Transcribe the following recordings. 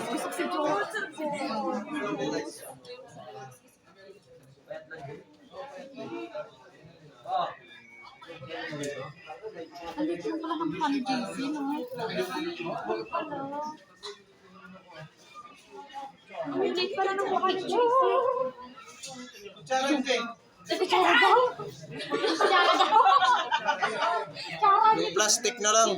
Busog si George. Andito na pala ng Honey JC, no? Ang late pala ng Honey JC. Kutsara daw? Kutsara daw? Yung plastic na lang.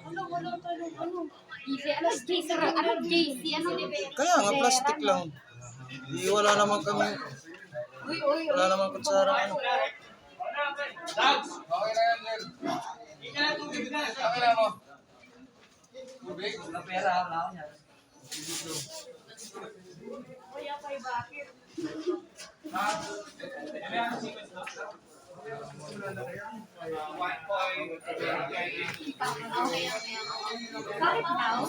Wala tayo, ano? JC, ano JC, ano? Kaya nga, plastic lang. Di, wala naman kami. Wala naman kutsara. Ano. Dags! Okay na yan, Len. Hindi ka na tubig na. Okay na mo. Tubig? Wala pera, wala ako yan. Kaya kay bakit? Bakit daw?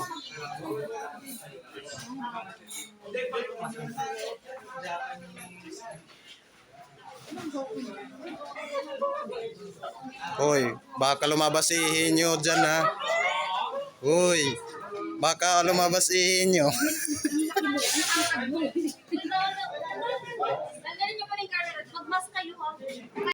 Hoy, baka lumabas ihin nyo dyan ha. Hoy, baka lumabas ihin nyo.